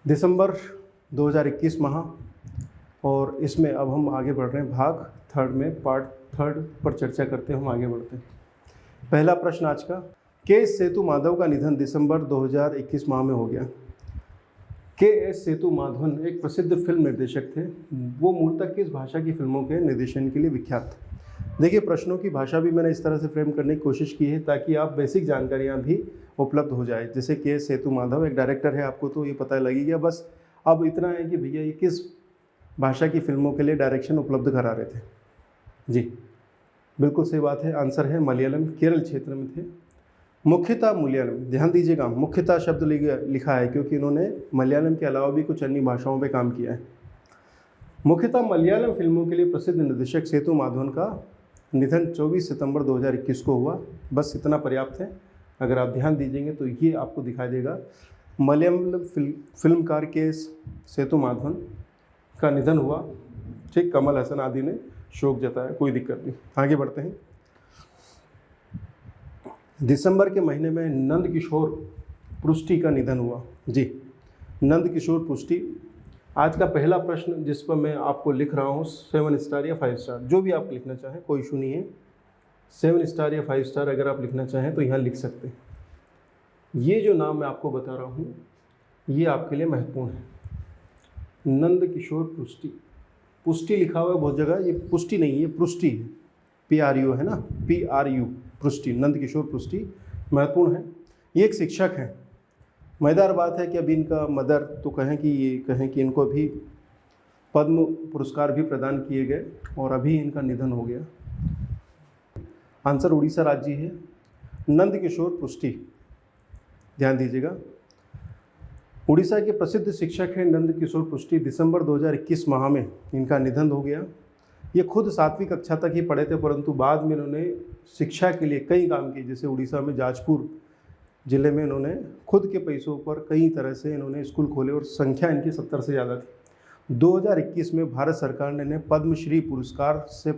दिसंबर 2021 माह, और इसमें अब हम आगे बढ़ रहे हैं भाग थर्ड में, पार्ट थर्ड पर चर्चा करते हैं। हम आगे बढ़ते हैं। पहला प्रश्न आज का, के एस सेतु माधव का निधन दिसंबर 2021 माह में हो गया। के एस सेतु माधवन एक प्रसिद्ध फिल्म निर्देशक थे। वो मूलतः किस भाषा की फिल्मों के निर्देशन के लिए विख्यात थे? देखिए, प्रश्नों की भाषा भी मैंने इस तरह से फ्रेम करने की कोशिश की है ताकि आप बेसिक जानकारियाँ भी उपलब्ध हो जाए। जैसे के एस सेतु माधव एक डायरेक्टर है, आपको तो ये पता लगेगा। बस अब इतना है कि भैया ये किस भाषा की फिल्मों के लिए डायरेक्शन उपलब्ध करा रहे थे। जी बिल्कुल सही बात है, आंसर है मलयालम, केरल क्षेत्र में थे। मुख्यतः मलयालम, ध्यान दीजिएगा, मुख्यतः शब्द लिखा है क्योंकि इन्होंने मलयालम के अलावा भी कुछ अन्य भाषाओं पे काम किया है। मुख्यतः मलयालम फिल्मों के लिए प्रसिद्ध निर्देशक सेतु माधवन का निधन 24 सितंबर 2021 को हुआ। बस इतना पर्याप्त है। अगर आप ध्यान दीजिएंगे तो ये आपको दिखाई देगा, मलयालम फिल्मकार के एस सेतु माधवन का निधन हुआ। ठीक, कमल हसन आदि ने शोक जताया, कोई दिक्कत नहीं। आगे बढ़ते हैं। दिसंबर के महीने में नंद किशोर पृष्टि का निधन हुआ। जी, नंद किशोर पृष्टि। आज का पहला प्रश्न जिस पर मैं आपको लिख रहा हूँ 7 स्टार या 5 स्टार, जो भी आप लिखना चाहें, कोई इशू नहीं है। 7 स्टार या 5 स्टार अगर आप लिखना चाहें तो यहाँ लिख सकते हैं। ये जो नाम मैं आपको बता रहा हूँ ये आपके लिए महत्वपूर्ण है। नंद किशोर पृष्टि, पुष्टि लिखा हुआ है बहुत जगह, ये पुष्टि नहीं है, पृष्टि है। PRU है ना, PRU, पृष्टि, नंद किशोर पृष्टि महत्वपूर्ण है। ये एक शिक्षक हैं। मज़ेदार बात है कि अभी इनका मदर तो कहें कि इनको अभी पद्म पुरस्कार भी प्रदान किए गए और अभी इनका निधन हो गया। आंसर उड़ीसा राज्य है, नंद किशोर पृष्टि। ध्यान दीजिएगा, उड़ीसा के प्रसिद्ध शिक्षक हैं नंद किशोर पृष्टि। दिसंबर 2021 माह में इनका निधन हो गया। ये खुद 7वीं कक्षा तक ही पढ़े थे, परंतु बाद में इन्होंने शिक्षा के लिए कई काम किए। जैसे उड़ीसा में जाजपुर ज़िले में इन्होंने खुद के पैसों पर कई तरह से इन्होंने स्कूल खोले और संख्या इनकी 70 से ज़्यादा थी। 2021 में भारत सरकार ने इन्हें पद्मश्री पुरस्कार से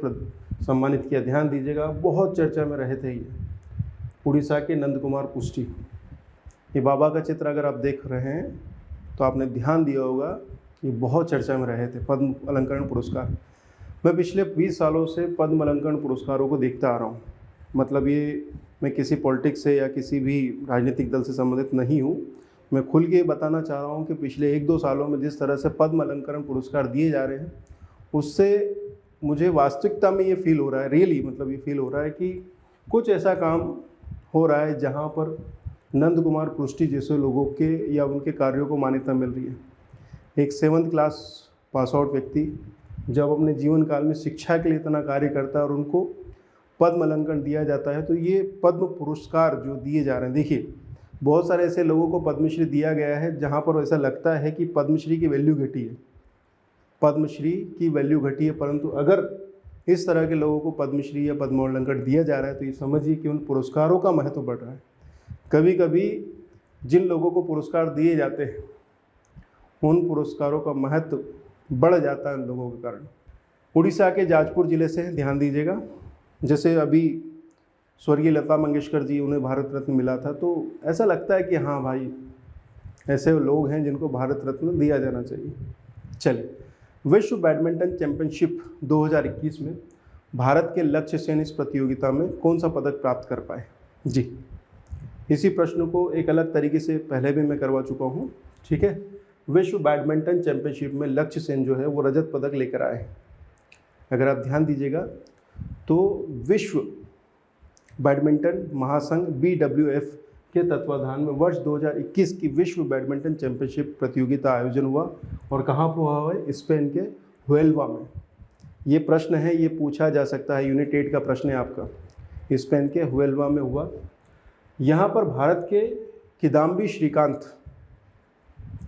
सम्मानित किया। ध्यान दीजिएगा, बहुत चर्चा में रहे थे ये उड़ीसा के नंद कुमार पृष्टि। ये बाबा का चित्र अगर आप देख रहे हैं तो आपने ध्यान दिया होगा, ये बहुत चर्चा में रहे थे, पद्म अलंकरण पुरस्कार। मैं पिछले 20 सालों से पद्म अलंकरण पुरस्कारों को देखता आ रहा हूँ। मतलब ये मैं किसी पॉलिटिक्स से या किसी भी राजनीतिक दल से संबंधित नहीं हूँ। मैं खुल के बताना चाह रहा हूँ कि पिछले 1-2 सालों में जिस तरह से पद्म अलंकरण पुरस्कार दिए जा रहे हैं, उससे मुझे वास्तविकता में ये फील हो रहा है, रियली मतलब ये फील हो रहा है कि कुछ ऐसा काम हो रहा है जहाँ पर नंद कुमार पृष्टि जैसे लोगों के या उनके कार्यों को मान्यता मिल रही है। एक 7th क्लास पास आउट व्यक्ति जब अपने जीवन काल में शिक्षा के लिए इतना कार्य करता है और उनको पद्म अलंकरण दिया जाता है, तो ये पद्म पुरस्कार जो दिए जा रहे हैं, देखिए बहुत सारे ऐसे लोगों को पद्मश्री दिया गया है जहाँ पर ऐसा लगता है कि पद्मश्री की वैल्यू घटी है, पद्मश्री की वैल्यू घटी है। परंतु अगर इस तरह के लोगों को पद्मश्री या पद्म अलंकरण दिया जा रहा है तो ये समझिए कि उन पुरस्कारों का महत्व बढ़ रहा है। कभी कभी जिन लोगों को पुरस्कार दिए जाते हैं उन पुरस्कारों का महत्व बढ़ जाता है उन लोगों के कारण। उड़ीसा के जाजपुर ज़िले से हैं, ध्यान दीजिएगा। जैसे अभी स्वर्गीय लता मंगेशकर जी, उन्हें भारत रत्न मिला था, तो ऐसा लगता है कि हाँ भाई, ऐसे लोग हैं जिनको भारत रत्न दिया जाना चाहिए। चलिए, विश्व बैडमिंटन चैंपियनशिप 2021 में भारत के लक्ष्य सेन इस प्रतियोगिता में कौन सा पदक प्राप्त कर पाए? जी, इसी प्रश्न को एक अलग तरीके से पहले भी मैं करवा चुका हूँ। ठीक है, विश्व बैडमिंटन चैंपियनशिप में लक्ष्य सेन जो है वो रजत पदक लेकर आए। अगर आप ध्यान दीजिएगा तो विश्व बैडमिंटन महासंघ BWF के तत्वाधान में वर्ष 2021 की विश्व बैडमिंटन चैंपियनशिप प्रतियोगिता आयोजन हुआ। और कहाँ पर हुआ है? स्पेन के हुएल्वा में। ये प्रश्न है, ये पूछा जा सकता है, यूनिट 8 का प्रश्न है आपका। स्पेन के हुएल्वा में हुआ। यहाँ पर भारत के किदाम्बी श्रीकांत,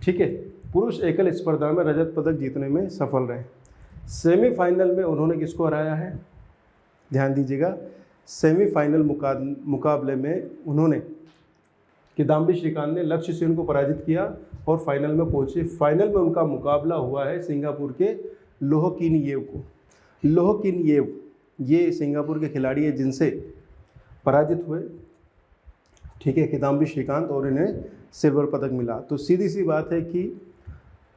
ठीक है, पुरुष एकल स्पर्धा में रजत पदक जीतने में सफल रहे। सेमीफाइनल में उन्होंने किसको हराया है? ध्यान दीजिएगा, सेमीफाइनल मुकाबले में उन्होंने, किदाम्बी श्रीकांत ने लक्ष्य सेन को पराजित किया और फाइनल में पहुंचे। फाइनल में उनका मुकाबला हुआ है सिंगापुर के लोह किन येव को। लोह किन येव ये सिंगापुर के खिलाड़ी है जिनसे पराजित हुए। ठीक है, किदाम्बी श्रीकांत, और इन्हें सिल्वर पदक मिला। तो सीधी सी बात है कि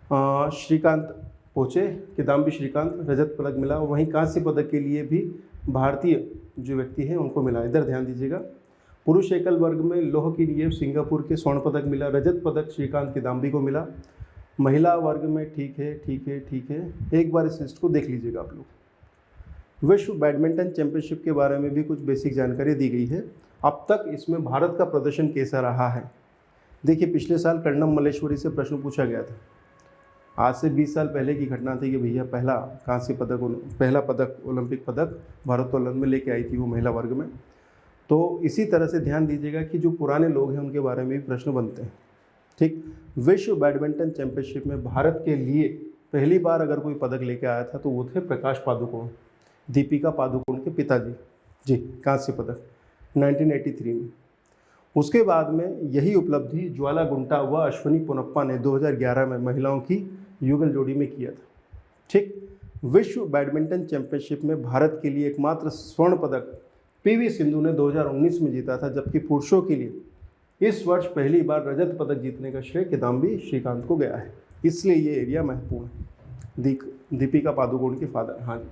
श्रीकांत पहुँचे, किदाम्बी श्रीकांत, रजत पदक मिला। वहीं कांस्य पदक के लिए भी भारतीय जो व्यक्ति हैं उनको मिला। इधर ध्यान दीजिएगा। पुरुष एकल वर्ग में लौह की नींव सिंगापुर के स्वर्ण पदक मिला। रजत पदक श्रीकांत किदाम्बी को मिला। महिला वर्ग में ठीक है, एक बार इस लिस्ट को देख लीजिएगा आप लोग। विश्व बैडमिंटन चैंपियनशिप के बारे में भी कुछ बेसिक जानकारी दी गई है। अब तक इसमें भारत का प्रदर्शन कैसा रहा है। देखिए, पिछले साल कर्णम मल्लेश्वरी से प्रश्न पूछा गया था। आज से 20 साल पहले की घटना थी कि भैया पहला पदक ओलंपिक पदक भारोत्तोलन में लेके आई थी वो महिला वर्ग में। तो इसी तरह से ध्यान दीजिएगा कि जो पुराने लोग हैं उनके बारे में भी प्रश्न बनते हैं। ठीक, विश्व बैडमिंटन चैंपियनशिप में भारत के लिए पहली बार अगर कोई पदक लेके आया था तो वो थे प्रकाश पादुकोण, दीपिका पादुकोण के पिताजी जी, कांस्य पदक 1983 में। उसके बाद में यही उपलब्धि ज्वाला गुंटा व अश्विनी पोनप्पा ने 2011 में महिलाओं की युगल जोड़ी में किया था। ठीक, विश्व बैडमिंटन चैंपियनशिप में भारत के लिए एकमात्र स्वर्ण पदक पीवी सिंधु ने 2019 में जीता था, जबकि पुरुषों के लिए इस वर्ष पहली बार रजत पदक जीतने का श्रेय किदाम्बी श्रीकांत को गया है। इसलिए ये एरिया महत्वपूर्ण है। दीपिका पादुकोण के फादर, हाँ जी।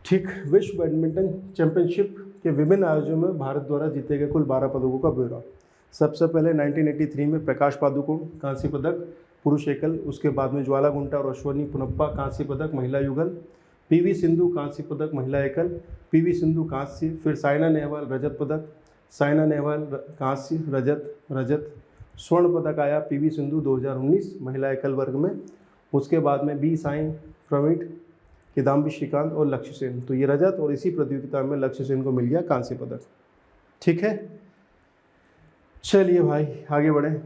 ठीक, विश्व बैडमिंटन चैंपियनशिप के विभिन्न आयोजनों में भारत द्वारा जीते गए कुल 12 पदकों का ब्यौरा। सबसे पहले 1983 में प्रकाश पादुकोण कांस्य पदक पुरुष एकल, उसके बाद में ज्वाला गुंटा और अश्विनी पोनप्पा कांस्य पदक महिला युगल, पीवी सिंधु कांस्य पदक महिला एकल, पीवी सिंधु कांस्य, फिर साइना नेहवाल रजत पदक, साइना नेहवाल कांस्य, रजत, स्वर्ण पदक आया पीवी सिंधु 2019 महिला एकल वर्ग में। उसके बाद में बी साई प्रणीत, किदाम्बी श्रीकांत और लक्ष्य सेन। तो ये रजत और इसी प्रतियोगिता में लक्ष्य सेन को मिल गया कांस्य पदक। ठीक है, चलिए भाई आगे बढ़ें।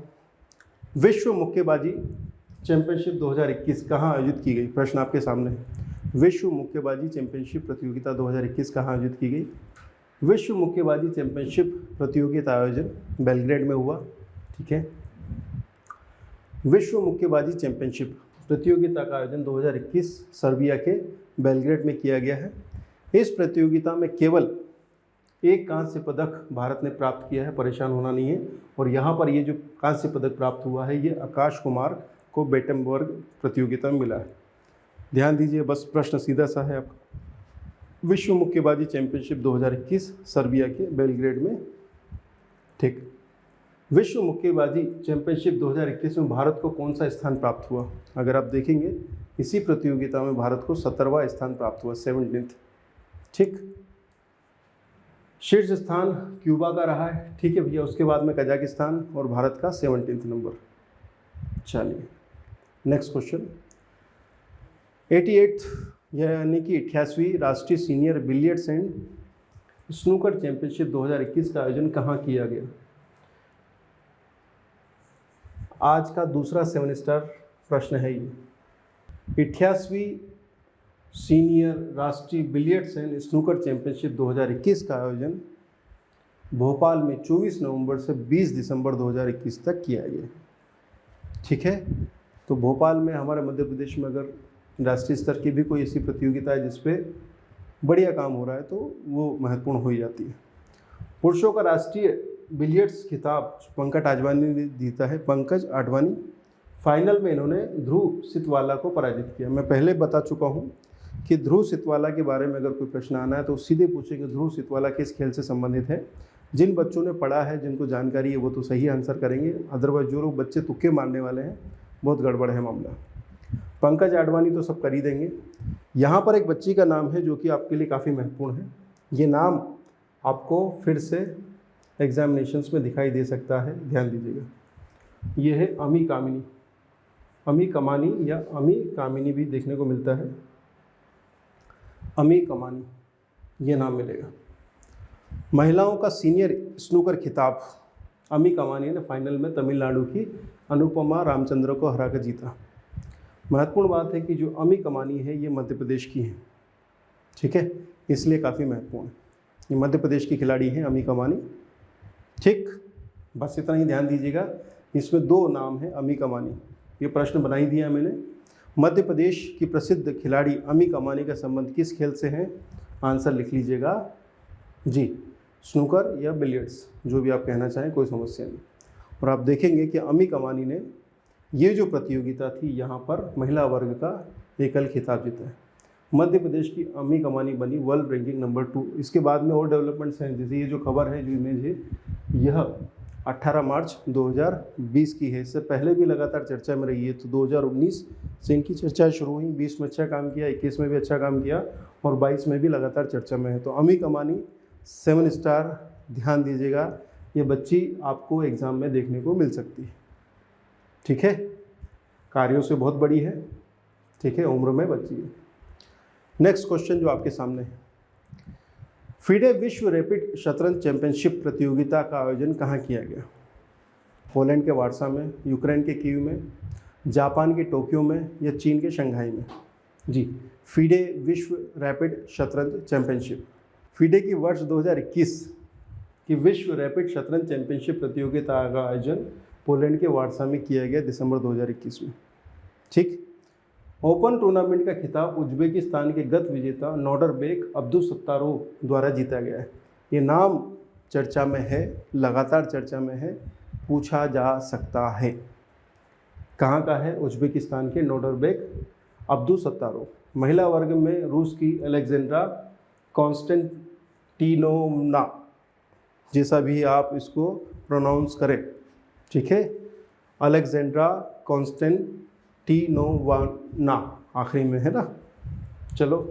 विश्व मुक्केबाजी चैंपियनशिप 2021 कहाँ आयोजित की गई? प्रश्न आपके सामने है। विश्व मुक्केबाजी चैंपियनशिप प्रतियोगिता 2021 कहाँ आयोजित की गई? विश्व मुक्केबाजी चैंपियनशिप प्रतियोगिता आयोजन बेलग्रेड में हुआ। ठीक है, विश्व मुक्केबाजी चैंपियनशिप प्रतियोगिता का आयोजन 2021 सर्बिया के बेलग्रेड में किया गया है। इस प्रतियोगिता में केवल एक कांस्य पदक भारत ने प्राप्त किया है, परेशान होना नहीं है। और यहाँ पर ये जो कांस्य पदक प्राप्त हुआ है ये आकाश कुमार को बेटमबर्ग प्रतियोगिता में मिला है। ध्यान दीजिए, बस प्रश्न सीधा सा है आपका। विश्व मुक्केबाजी चैंपियनशिप 2021 सर्बिया के बेलग्रेड में। ठीक, विश्व मुक्केबाजी चैंपियनशिप 2021 में भारत को कौन सा स्थान प्राप्त हुआ? अगर आप देखेंगे इसी प्रतियोगिता में भारत को 17वां स्थान प्राप्त हुआ, 17th। ठीक, शीर्ष स्थान क्यूबा का रहा है। ठीक है भैया, उसके बाद में कजाकिस्तान और भारत का 17th नंबर। चलिए नेक्स्ट क्वेश्चन। 88 यानी कि 88वीं राष्ट्रीय senior billiards and snooker championship 2021 का आयोजन कहाँ किया गया? आज का दूसरा 7 स्टार प्रश्न है ये। 88वीं सीनियर राष्ट्रीय बिलियर्ड्स एंड स्नूकर चैंपियनशिप 2021 का आयोजन भोपाल में 24 नवंबर से 20 दिसंबर 2021 तक किया गया। ठीक है, तो भोपाल में हमारे मध्य प्रदेश में अगर राष्ट्रीय स्तर की भी कोई ऐसी प्रतियोगिता है जिस पे बढ़िया काम हो रहा है तो वो महत्वपूर्ण हो ही जाती है। पुरुषों का राष्ट्रीय बिलियर्ड्स खिताब पंकज आडवाणी ने जीता है। पंकज आडवाणी फाइनल में इन्होंने ध्रुव सितवाला को पराजित किया। मैं पहले बता चुका हूँ कि ध्रुव सितवाला के बारे में अगर कोई प्रश्न आना है तो सीधे पूछेंगे ध्रुव सितवाला किस खेल से संबंधित है। जिन बच्चों ने पढ़ा है, जिनको जानकारी है, वो तो सही आंसर करेंगे। अदरवाइज जो लोग बच्चे तुक्के मारने वाले हैं, बहुत गड़बड़ है मामला। पंकज आडवाणी तो सब कर ही देंगे। यहाँ पर एक बच्ची का नाम है जो कि आपके लिए काफ़ी महत्वपूर्ण है। ये नाम आपको फिर से एग्जामिनेशंस में दिखाई दे सकता है, ध्यान दीजिएगा। ये है अमी कामिनी, अमी कमानी या अमी कामिनी भी देखने को मिलता है। अमी कमानी ये नाम मिलेगा। महिलाओं का सीनियर स्नूकर खिताब अमी कमानी ने फाइनल में तमिलनाडु की अनुपमा रामचंद्र को हराकर जीता। महत्वपूर्ण बात है कि जो अमी कमानी है ये मध्य प्रदेश की है। ठीक है, इसलिए काफ़ी महत्वपूर्ण है। ये मध्य प्रदेश की खिलाड़ी हैं अमी कमानी। ठीक, बस इतना ही ध्यान दीजिएगा। इसमें 2 नाम हैं अमी कमानी, ये प्रश्न बना ही दिया मैंने। मध्य प्रदेश की प्रसिद्ध खिलाड़ी अमी कमानी का संबंध किस खेल से है? आंसर लिख लीजिएगा जी, स्नूकर या बिलियर्ड्स, जो भी आप कहना चाहें, कोई समस्या नहीं। और आप देखेंगे कि अमी कमानी ने ये जो प्रतियोगिता थी यहाँ पर महिला वर्ग का एकल खिताब जीता है। मध्य प्रदेश की अम्मी कमानी बनी वर्ल्ड रैंकिंग नंबर 2। इसके बाद में और डेवलपमेंट्स हैं, जैसे ये जो खबर है, जो इमेज है, यह 18 मार्च 2020 की है। इससे पहले भी लगातार चर्चा में रही है। तो 2019 से इनकी चर्चा शुरू हुई, 20 में अच्छा काम किया, 21 में भी अच्छा काम किया और 22 में भी लगातार चर्चा में है। तो अम्मी कमानी 7 स्टार, ध्यान दीजिएगा, ये बच्ची आपको एग्ज़ाम में देखने को मिल सकती है। ठीक है, कार्यों से बहुत बड़ी है। ठीक है, उम्र में बच्ची है। नेक्स्ट क्वेश्चन जो आपके सामने है, फिडे विश्व रैपिड शतरंज चैंपियनशिप प्रतियोगिता का आयोजन कहाँ किया गया? पोलैंड के वार्सा में, यूक्रेन के कीव में, जापान के टोक्यो में या चीन के शंघाई में? जी, फिडे विश्व रैपिड शतरंज चैंपियनशिप। फिडे की वर्ष 2021 की विश्व रैपिड शतरंज चैंपियनशिप प्रतियोगिता का आयोजन पोलैंड के वार्सा में किया गया दिसंबर 2021 में। ठीक, ओपन टूर्नामेंट का खिताब उज्बेकिस्तान के गत विजेता नोडरबेक अब्दुसत्तारोव द्वारा जीता गया है। ये नाम चर्चा में है, लगातार चर्चा में है, पूछा जा सकता है। कहाँ का है? उज्बेकिस्तान के नोडरबेक अब्दुसत्तारोव। महिला वर्ग में रूस की अलेक्जेंड्रा कॉन्स्टेंटिनोवना, जैसा भी आप इसको प्रोनाउंस करें, ठीक है, अलेक्जेंड्रा कॉन्स्टेंटिनोवना आखिरी में है ना। चलो,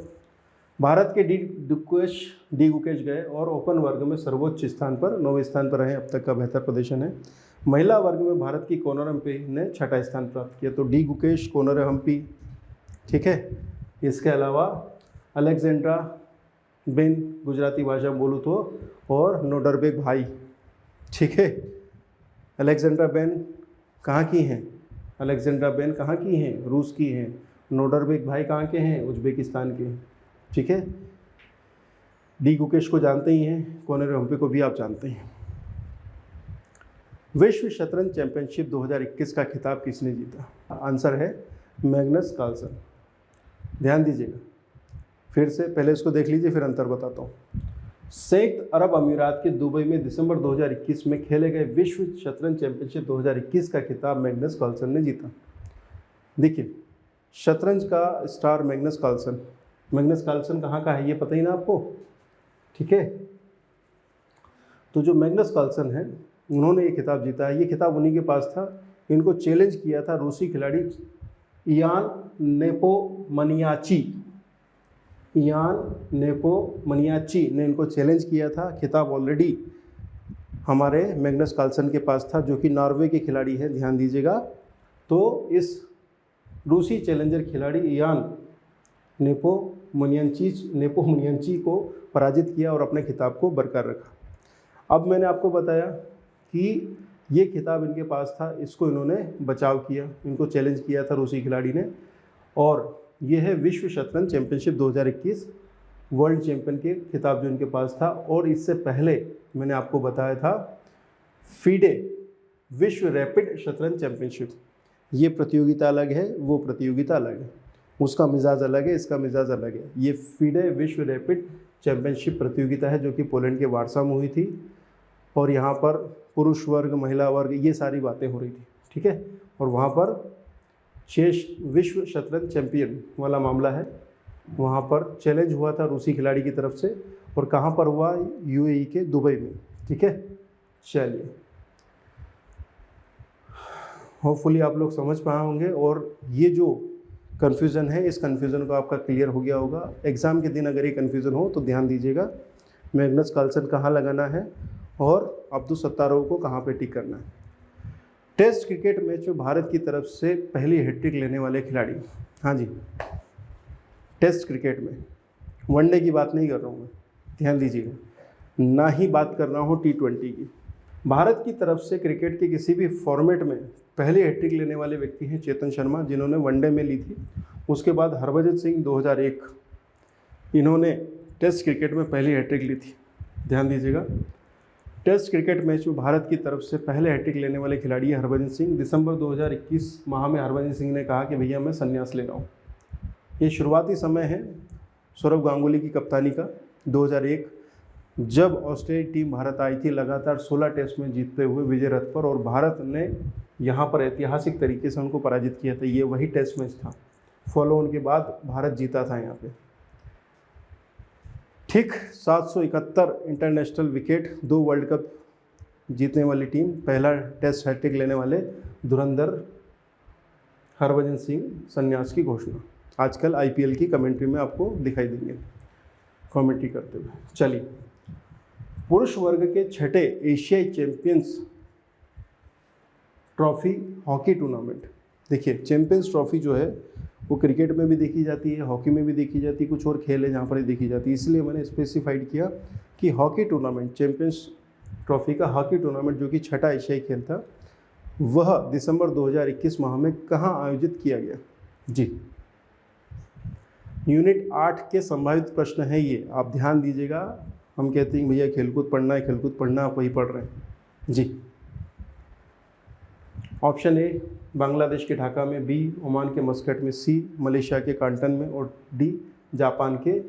भारत के डी गुकेश गए और ओपन वर्ग में सर्वोच्च स्थान पर 9वें स्थान पर रहे। अब तक का बेहतर प्रदर्शन है। महिला वर्ग में भारत की कोनर हम्पी ने 6ठा स्थान प्राप्त किया। तो डी गुकेश, कोनर हम्पी, ठीक है। इसके अलावा अलेक्जेंड्रा बेन, गुजराती भाषा बोलूँ तो, और नोडरबेक भाई, ठीक है। अलेक्जेंड्रा बेन कहाँ की हैं? अलेक्जेंड्रा बेन कहाँ की हैं? रूस की हैं। नोडरबेक भाई कहाँ के हैं? उज्बेकिस्तान के, ठीक है। डी गुकेश को जानते ही हैं, कोनर हम्पी को भी आप जानते हैं। विश्व शतरंज चैंपियनशिप 2021 का खिताब किसने जीता? आंसर है मैग्नस कार्लसन। ध्यान दीजिएगा, फिर से पहले इसको देख लीजिए, फिर अंतर बताता हूँ। संयुक्त अरब अमीरात के दुबई में दिसंबर 2021 में खेले गए विश्व शतरंज चैंपियनशिप 2021 का खिताब मैग्नस कार्लसन ने जीता। देखिए, शतरंज का star Magnus Carlsen. Magnus Carlsen कहाँ का है ये पता ही ना आपको, ठीक है। तो जो मैग्नस कार्लसन है, उन्होंने ये खिताब जीता है। ये खिताब उन्हीं के पास था। इनको चैलेंज किया था रूसी खिलाड़ी इयान नेपोमनियाची। इयान नेपोमनियाची ने इनको चैलेंज किया था। खिताब ऑलरेडी हमारे मैग्नस कार्लसन के पास था, जो कि नॉर्वे के खिलाड़ी हैं, ध्यान दीजिएगा। तो इस रूसी चैलेंजर खिलाड़ी इयान नेपोमुनियनची को पराजित किया और अपने खिताब को बरकरार रखा। अब मैंने आपको बताया कि ये खिताब इनके पास था, इसको इन्होंने बचाव किया, इनको चैलेंज किया था रूसी खिलाड़ी ने। और ये है विश्व शतरंज चैंपियनशिप 2021 वर्ल्ड चैंपियन के खिताब जो इनके पास था। और इससे पहले मैंने आपको बताया था फीडे विश्व रैपिड शतरंज चैंपियनशिप। ये प्रतियोगिता अलग है, वो प्रतियोगिता अलग है, उसका मिजाज अलग है, इसका मिजाज अलग है। ये फीडे विश्व रैपिड चैंपियनशिप प्रतियोगिता है, जो कि पोलैंड के वार्सा में हुई थी। और यहाँ पर पुरुष वर्ग, महिला वर्ग, ये सारी बातें हो रही थी, ठीक है। और वहाँ पर विश्व शतरंज चैंपियन वाला मामला है, वहाँ पर चैलेंज हुआ था रूसी खिलाड़ी की तरफ से। और कहाँ पर हुआ? यूएई के दुबई में, ठीक है। चलिए, होपफुली आप लोग समझ पाए होंगे। और ये जो कन्फ्यूज़न है, इस कन्फ्यूज़न को आपका क्लियर हो गया होगा। एग्ज़ाम के दिन अगर ये कन्फ्यूज़न हो तो ध्यान दीजिएगा, मैग्नस कार्लसन कहाँ लगाना है और अब्दुसत्तारोव को कहाँ पे टिक करना है। टेस्ट क्रिकेट मैच में भारत की तरफ से पहली हैट्रिक लेने वाले खिलाड़ी, हाँ जी, टेस्ट क्रिकेट में, वनडे की बात नहीं कर रहा हूँ मैं, ध्यान दीजिएगा, ना ही बात कर रहा हूँ T20 की। भारत की तरफ से क्रिकेट के किसी भी फॉर्मेट में पहले हैट्रिक लेने वाले व्यक्ति हैं चेतन शर्मा, जिन्होंने वनडे में ली थी। उसके बाद हरभजन सिंह 2001, इन्होंने टेस्ट क्रिकेट में पहली हैट्रिक ली थी। ध्यान दीजिएगा, टेस्ट क्रिकेट मैच में भारत की तरफ से पहले हैट्रिक लेने वाले खिलाड़ी है हरभजन सिंह। दिसंबर 2021 माह में हरभजन सिंह ने कहा कि भैया मैं संन्यास ले रहा हूँ। ये शुरुआती समय है सौरव गांगुली की कप्तानी का। 2001 जब ऑस्ट्रेलिया टीम भारत आई थी, लगातार 16 टेस्ट में जीतते हुए विजय रथ पर, और भारत ने यहाँ पर ऐतिहासिक तरीके से उनको पराजित किया था। ये वही टेस्ट मैच था, फॉलो ऑन के बाद भारत जीता था यहाँ पे। ठीक 771 इंटरनेशनल विकेट, 2 वर्ल्ड कप जीतने वाली टीम, पहला टेस्ट हैट्रिक लेने वाले धुरंधर हरभजन सिंह संन्यास की घोषणा आजकल IPL की कमेंट्री में आपको दिखाई देंगे कमेंट्री करते हुए। चलिए, पुरुष वर्ग के छठे एशियाई चैंपियंस ट्रॉफी हॉकी टूर्नामेंट। देखिए, चैंपियंस ट्रॉफी जो है वो क्रिकेट में भी देखी जाती है, हॉकी में भी देखी जाती है, कुछ और खेल है जहाँ पर ही देखी जाती है, इसलिए मैंने स्पेसिफाइड किया कि हॉकी टूर्नामेंट, चैंपियंस ट्रॉफी का हॉकी टूर्नामेंट जो कि छठा एशियाई खेल था, वह दिसंबर 2021 माह में कहाँ आयोजित किया गया। जी, यूनिट 8 के संभावित प्रश्न है ये, आप ध्यान दीजिएगा। हम कहते हैं भैया खेलकूद पढ़ना है, खेलकूद पढ़ना, आप वही पढ़ रहे हैं। जी, ऑप्शन ए बांग्लादेश के ढाका में, बी ओमान के मस्कट में, सी मलेशिया के कांटन में, और डी जापान के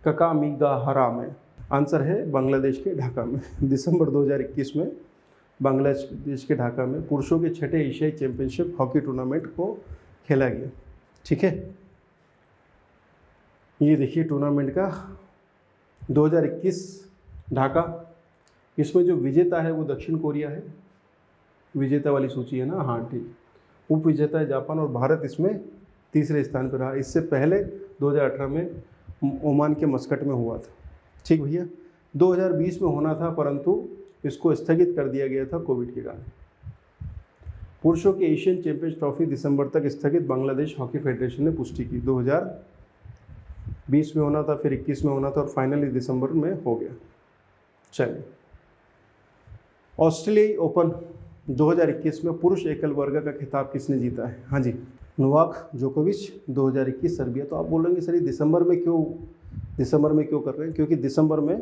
ककामीगाहरा में। आंसर है बांग्लादेश के ढाका में। दिसंबर 2021 में बांग्लादेश के ढाका में पुरुषों के छठे एशियाई चैंपियनशिप हॉकी टूर्नामेंट को खेला गया। ठीक है, ये देखिए टूर्नामेंट का 2021 ढाका। इसमें जो विजेता है वो दक्षिण कोरिया है, विजेता वाली सूची है ना, हाँ ठीक। उप विजेता है जापान और भारत इसमें तीसरे स्थान पर रहा। इससे पहले 2018 में ओमान के मस्कट में हुआ था। ठीक भैया, 2020 में होना था परंतु इसको स्थगित कर दिया गया था कोविड के कारण। पुरुषों के एशियन चैंपियंस ट्रॉफी दिसंबर तक स्थगित, बांग्लादेश हॉकी फेडरेशन ने पुष्टि की। 2020 में होना था, फिर 21 में होना था और फाइनली दिसंबर में हो गया। चलिए, ऑस्ट्रेलियाई ओपन 2021 में पुरुष एकल वर्ग का खिताब किसने जीता है। हाँ जी, नोवाक जोकोविच 2021 सर्बिया। तो आप बोलेंगे सर ये दिसंबर में क्यों कर रहे हैं, क्योंकि दिसंबर में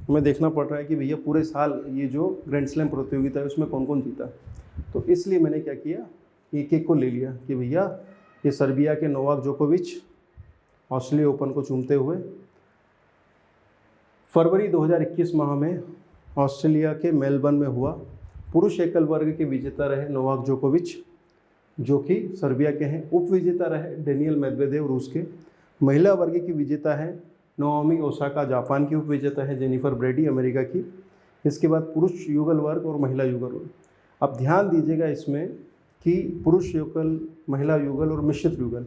हमें देखना पड़ रहा है कि भैया पूरे साल ये जो ग्रैंड स्लैम प्रतियोगिता है उसमें कौन कौन जीता। तो इसलिए मैंने क्या किया, एक को ले लिया कि भैया ये सर्बिया के नोवाक जोकोविच ऑस्ट्रेलिया ओपन को चूमते हुए फरवरी 2021 माह में ऑस्ट्रेलिया के मेलबर्न में हुआ। पुरुष एकल वर्ग के विजेता रहे नोवाक जोकोविच जो कि सर्बिया के हैं। उप विजेता रहे डेनियल मेदवेदेव रूस के। महिला वर्ग की विजेता है नाओमी ओसाका जापान की। उप विजेता है जेनिफर ब्रेडी अमेरिका की। इसके बाद पुरुष युगल वर्ग और महिला युगल वर्ग। अब ध्यान दीजिएगा इसमें कि पुरुष युगल, महिला युगल और मिश्रित युगल,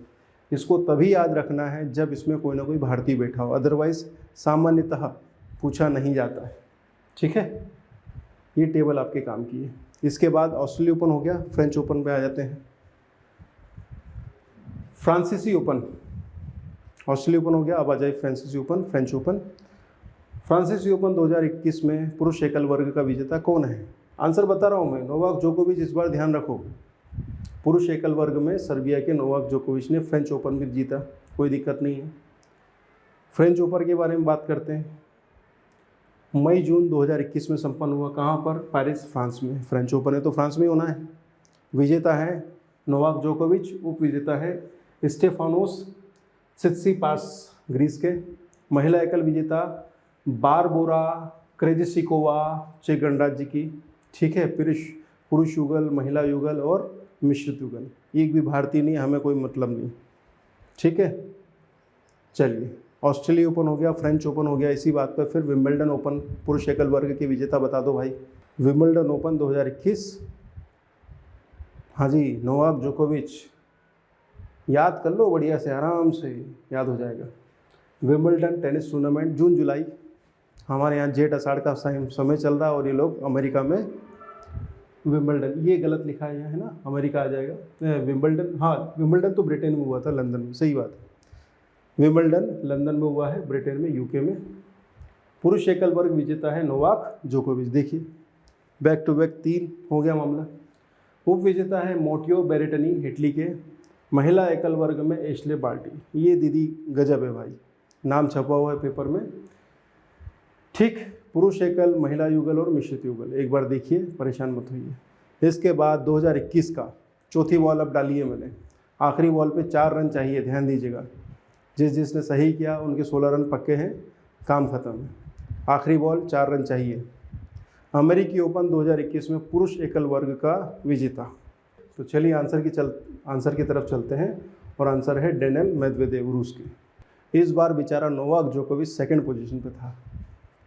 इसको तभी याद रखना है जब इसमें कोई ना कोई भारतीय बैठा हो, अदरवाइज सामान्यतः पूछा नहीं जाता है। ठीक है, ये टेबल आपके काम की है। इसके बाद ऑस्ट्रेलिया ओपन हो गया, फ्रेंच ओपन पे आ जाते हैं। फ्रांसीसी ओपन, ऑस्ट्रेलिया ओपन हो गया, अब आ जाए फ्रांसीसी ओपन, फ्रेंच ओपन। फ्रांसीसी ओपन 2021 में पुरुष एकल वर्ग का विजेता कौन है। आंसर बता रहा हूँ मैं, नोवाक जोकोविच। इस बार ध्यान रखो, पुरुष एकल वर्ग में सर्बिया के नोवाक जोकोविच ने फ्रेंच ओपन भी जीता, कोई दिक्कत नहीं है। फ्रेंच ओपन के बारे में बात करते हैं। मई जून 2021 में संपन्न हुआ, कहाँ पर, पेरिस फ्रांस में। फ्रेंच ओपन है तो फ्रांस में होना है। विजेता है नोवाक जोकोविच, उप विजेता है स्टेफानोस सित्सिपास ग्रीस के। महिला एकल विजेता बारबोरा क्रेजिसिकोवा चेक गणराज्य की। ठीक है, पुरुष युगल, महिला युगल और मिश्रित युगल, एक भी भारतीय नहीं, हमें कोई मतलब नहीं। ठीक है, चलिए, ऑस्ट्रेलिया ओपन हो गया, फ्रेंच ओपन हो गया। इसी बात पर फिर विंबलडन ओपन पुरुष एकल वर्ग के विजेता बता दो भाई। विंबलडन ओपन 2021, हाँ जी, नोवाक जोकोविच। याद कर लो बढ़िया से, आराम से याद हो जाएगा। विंबलडन टेनिस टूर्नामेंट जून जुलाई, हमारे यहाँ जेठ आषाढ़ का समय चल रहा है और ये लोग अमेरिका में विंबलडन, ये गलत लिखा है ना, अमेरिका आ जाएगा। विंबलडन, हाँ विंबलडन तो ब्रिटेन में हुआ था, लंदन में, सही बात। विंबलडन लंदन में हुआ है, ब्रिटेन में, यूके में। पुरुष एकल वर्ग विजेता है नोवाक जोकोविच। देखिए बैक टू बैक 3 हो गया मामला। उप विजेता है मोटियो बेरेटनी इटली के। महिला एकल वर्ग में एशले बार्टी। ये दीदी गजब है भाई, नाम छपा हुआ है पेपर में। ठीक, पुरुष एकल, महिला युगल और मिश्रित युगल, एक बार देखिए, परेशान मत होइए। इसके बाद 2021 का चौथी बॉल अब डाली है मैंने। आखिरी बॉल पे 4 रन चाहिए, ध्यान दीजिएगा। जिसने सही किया उनके 16 रन पक्के हैं, काम खत्म है। आखिरी बॉल 4 रन चाहिए। अमेरिकी ओपन 2021 में पुरुष एकल वर्ग का विजेता तो चलिए आंसर की तरफ चलते हैं और आंसर है डेनियल मेदवेदेव, रूस के। इस बार बेचारा नोवाक जोकोविच सेकंड पोजीशन पे था,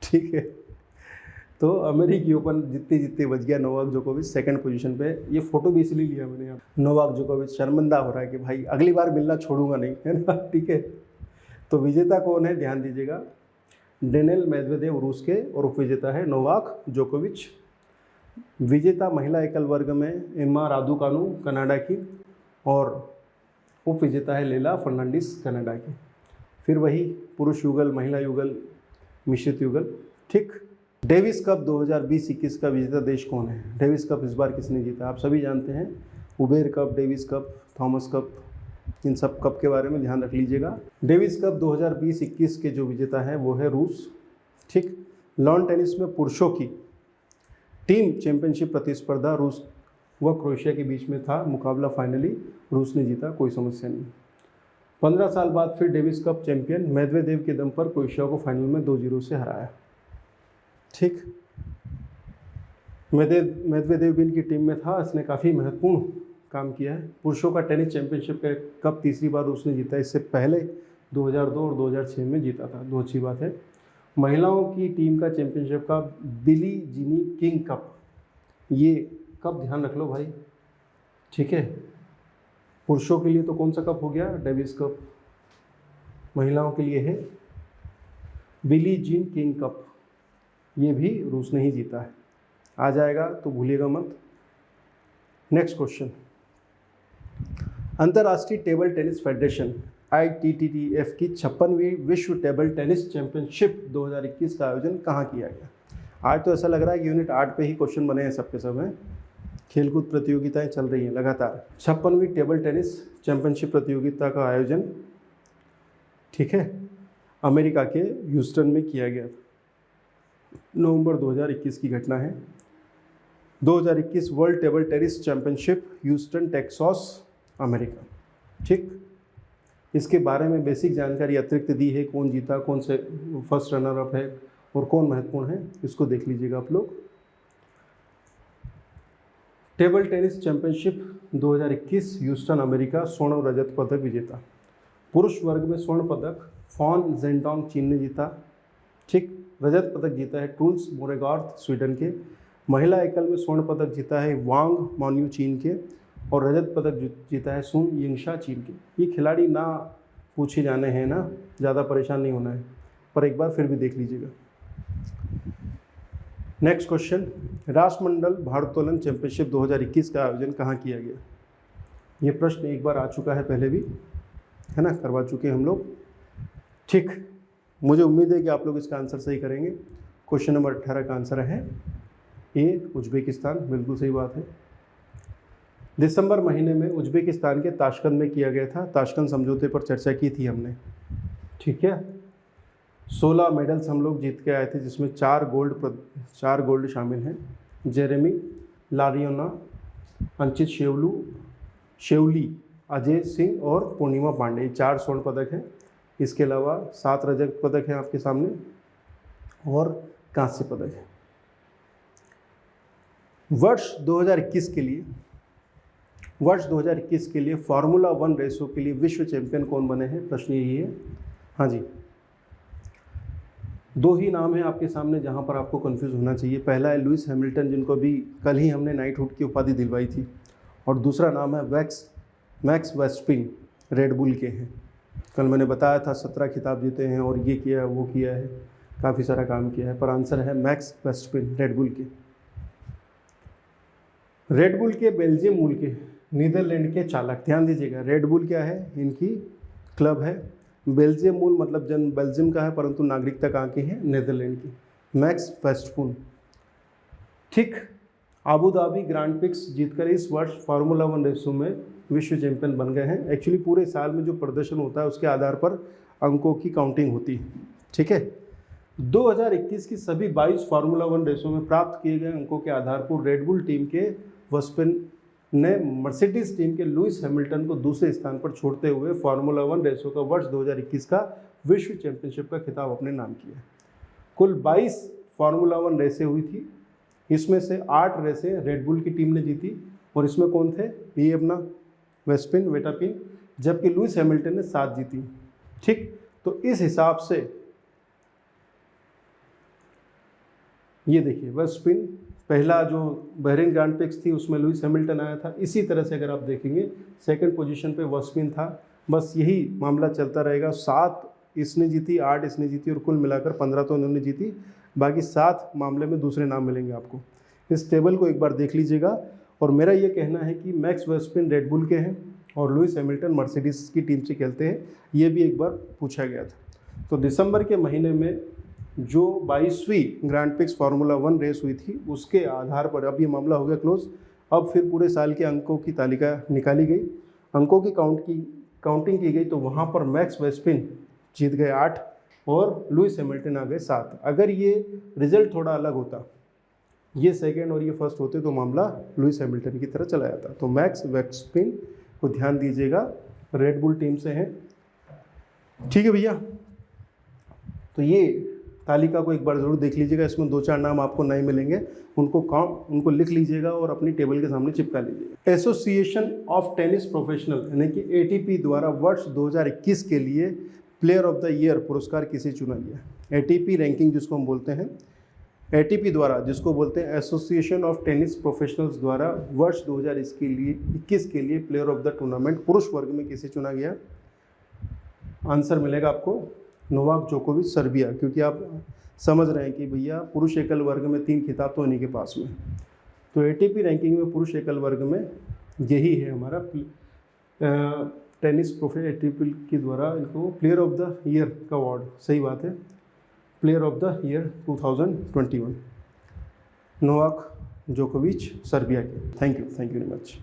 ठीक है। तो अमेरिकी ओपन जीतते बच गया नोवाक जोकोविच सेकंड पोजीशन पे। ये फोटो भी इसलिए लिया मैंने यहाँ। नोवाक जोकोविच शर्मिंदा हो रहा है कि भाई अगली बार मिलना छोड़ूंगा नहीं, है ना, ठीक है। तो विजेता कौन है, ध्यान दीजिएगा, डेनियल मेदवेदेव रूस के और उपविजेता है नोवाक जोकोविच। विजेता महिला एकल वर्ग में एम्मा रादुकानु कनाडा की और उपविजेता है लेला फर्नांडिस कनाडा की। फिर वही पुरुष युगल, महिला युगल, मिश्रित युगल, ठीक। डेविस कप 2020-21 का विजेता देश कौन है? डेविस कप इस बार किसने जीता? आप सभी जानते हैं, Uber Cup, Davis Cup, Thomas Cup, इन सब कप के बारे में ध्यान रख लीजिएगा। डेविस कप 2020-21 के जो विजेता है वो है रूस, ठीक। लॉन टेनिस में पुरुषों की टीम चैंपियनशिप प्रतिस्पर्धा रूस व क्रोएशिया के बीच में था। मुकाबला फाइनली रूस ने जीता, कोई समस्या नहीं। 15 साल बाद फिर डेविस कप चैंपियन मेदवेदेव के दम पर क्रोएशिया को फाइनल में 2-0 से हराया, ठीक। मेदवेदेव भी इनकी टीम में था, इसने काफ़ी महत्वपूर्ण काम किया है। पुरुषों का टेनिस चैंपियनशिप का कप तीसरी बार उसने जीता, इससे पहले 2002 और 2006 में जीता था, दो अच्छी बात है। महिलाओं की टीम का चैंपियनशिप का बिली जीनी किंग कप, ये कप ध्यान रख लो भाई, ठीक है। पुरुषों के लिए तो कौन सा कप हो गया, डेविस कप। महिलाओं के लिए है बिली जीन किंग कप, ये भी रूस ने ही जीता है। आ जाएगा तो भूलिएगा मत। नेक्स्ट क्वेश्चन, अंतर्राष्ट्रीय टेबल टेनिस फेडरेशन ITTF की 56वीं विश्व टेबल टेनिस चैंपियनशिप 2021 का आयोजन कहाँ किया गया? आज तो ऐसा लग रहा है कि यूनिट 8 पे ही क्वेश्चन बने हैं सबके सब हैं। खेलकूद प्रतियोगिताएं चल रही हैं लगातार। 56वीं टेबल टेनिस चैंपियनशिप प्रतियोगिता का आयोजन, ठीक है, अमेरिका के ह्यूस्टन में किया गया था। नवंबर 2021 की घटना है। 2021 world table tennis championship Houston Texas America, ठीक। इसके बारे में बेसिक जानकारी अतिरिक्त दी है, कौन जीता, कौन से फर्स्ट रनर अप है और कौन महत्वपूर्ण है, इसको देख लीजिएगा आप लोग। Table tennis championship 2021 Houston America, स्वर्ण और रजत पदक विजेता। पुरुष वर्ग में स्वर्ण पदक फॉन जेंडोंग चीन ने जीता, ठीक। रजत पदक जीता है ट्रूल्स मोरेगार्थ स्वीडन के। महिला एकल में स्वर्ण पदक जीता है वांग मान्यू चीन के और रजत पदक जीता है सुन यिंगशा चीन के। ये खिलाड़ी ना पूछे जाने हैं ना, ज़्यादा परेशान नहीं होना है, पर एक बार फिर भी देख लीजिएगा। नेक्स्ट क्वेश्चन, राष्ट्रमंडल भारोत्तोलन चैंपियनशिप 2021 का आयोजन कहाँ किया गया? ये प्रश्न एक बार आ चुका है पहले भी, है ना, करवा चुके हम लोग, ठीक। मुझे उम्मीद है कि आप लोग इसका आंसर सही करेंगे। क्वेश्चन नंबर 18 का आंसर है ए, उज्बेकिस्तान, बिल्कुल सही बात है। दिसंबर महीने में उज्बेकिस्तान के ताशकंद में किया गया था। ताशकंद समझौते पर चर्चा की थी हमने, ठीक है। 16 मेडल्स हम लोग जीत के आए थे, जिसमें 4 गोल्ड शामिल हैं। जेरेमी लारियोना, अंचित शेवली, अजय सिंह और पूर्णिमा पांडे, 4 स्वर्ण पदक हैं। इसके अलावा 7 रजत पदक हैं आपके सामने और कांस्य पदक है। वर्ष 2021 के लिए फार्मूला 1 रेसों के लिए विश्व चैंपियन कौन बने हैं? प्रश्न यही है। हाँ जी, 2 ही नाम है आपके सामने जहां पर आपको कंफ्यूज होना चाहिए। पहला है लुइस हैमिल्टन, जिनको भी कल ही हमने नाइटहुड की उपाधि दिलवाई थी, और दूसरा नाम है मैक्स वेस्टपिन, रेडबुल के हैं। कल मैंने बताया था 17 खिताब जीते हैं और ये किया है वो किया है, काफ़ी सारा काम किया है, पर आंसर है मैक्स वेस्टपिन, रेडबुल के। रेडबुल के बेल्जियम मूल के नीदरलैंड के चालक, ध्यान दीजिएगा, रेडबुल क्या है, इनकी क्लब है। बेल्जियम मूल मतलब जन्म बेल्जियम का है, परंतु नागरिकता कहाँ की है? नीदरलैंड की। मैक्स वेस्टपुन, ठीक। आबू धाबी ग्रांड प्रिक्स जीतकर इस वर्ष फार्मूला 1 रेसों में विश्व चैंपियन बन गए हैं। एक्चुअली पूरे साल में जो प्रदर्शन होता है उसके आधार पर अंकों की काउंटिंग होती है, ठीक है। 2021 की सभी 22 फार्मूला 1 रेसों में प्राप्त किए गए अंकों के आधार पर रेडबुल टीम के वेस्टपिन ने मर्सिडीज टीम के लुइस हैमिल्टन को दूसरे स्थान पर छोड़ते हुए फार्मूला 1 रेसों का वर्ष 2021 का विश्व चैंपियनशिप का खिताब अपने नाम किया। कुल 22 फार्मूला 1 रेसें हुई थी, इसमें से 8 रेसें रेडबुल की टीम ने जीती और इसमें कौन थे, ये अपना वेस्पिन, वेटापिन, जबकि लुइस हैमिल्टन ने 7 जीती। ठीक, तो इस हिसाब से ये देखिए वेस्पिन पहला जो बहरीन ग्रांड प्रिक्स थी उसमें लुइस हैमिल्टन आया था। इसी तरह से अगर आप देखेंगे सेकंड पोजीशन पे वेस्पिन था। बस यही मामला चलता रहेगा। 7 इसने जीती, 8 इसने जीती और कुल मिलाकर 15 तो उन्होंने जीती। बाकी 7 मामले में दूसरे नाम मिलेंगे आपको। इस टेबल को एक बार देख लीजिएगा। और मेरा ये कहना है कि मैक्स वेस्पिन रेड बुल के हैं और लुइस हैमिल्टन मर्सिडीज की टीम से खेलते हैं। ये भी एक बार पूछा गया था। तो दिसंबर के महीने में जो 22वीं ग्रैंड प्रिक्स फार्मूला 1 रेस हुई थी उसके आधार पर अब ये मामला हो गया क्लोज। अब फिर पूरे साल के अंकों की तालिका निकाली गई, अंकों की काउंटिंग की गई, तो वहाँ पर मैक्स वेस्पिन जीत गए 8 और लुइस हैमिल्टन आ गए 7। अगर ये रिजल्ट थोड़ा अलग होता, ये सेकंड और ये फर्स्ट होते, तो मामला लुइस हैमिल्टन की तरह चला जाता। तो मैक्स वेस्पिन को ध्यान दीजिएगा, रेड बुल टीम से हैं। ठीक है भैया, तो ये तालिका को एक बार ज़रूर देख लीजिएगा। इसमें 2-4 नाम आपको नहीं मिलेंगे, उनको लिख लीजिएगा और अपनी टेबल के सामने चिपका लीजिएगा। एसोसिएशन ऑफ टेनिस प्रोफेशनल यानी कि एटीपी द्वारा वर्ष 2021 के लिए प्लेयर ऑफ द ईयर पुरस्कार किसे चुना गया। एटीपी रैंकिंग जिसको हम बोलते हैं, एटीपी द्वारा जिसको बोलते हैं एसोसिएशन ऑफ टेनिस प्रोफेशनल्स द्वारा वर्ष 2021 के लिए प्लेयर ऑफ द टूर्नामेंट पुरुष वर्ग में किसे चुना गया। आंसर मिलेगा आपको नोवाक जोकोविच, सर्बिया। क्योंकि आप समझ रहे हैं कि भैया पुरुष एकल वर्ग में 3 खिताब तो उन्हीं के पास में। तो एटीपी रैंकिंग में पुरुष एकल वर्ग में यही है हमारा टेनिस एटीपी के द्वारा इनको प्लेयर ऑफ द ईयर का अवार्ड। सही बात है, player of the year 2021 Novak जोकोविच, सर्बिया के। Thank you very much.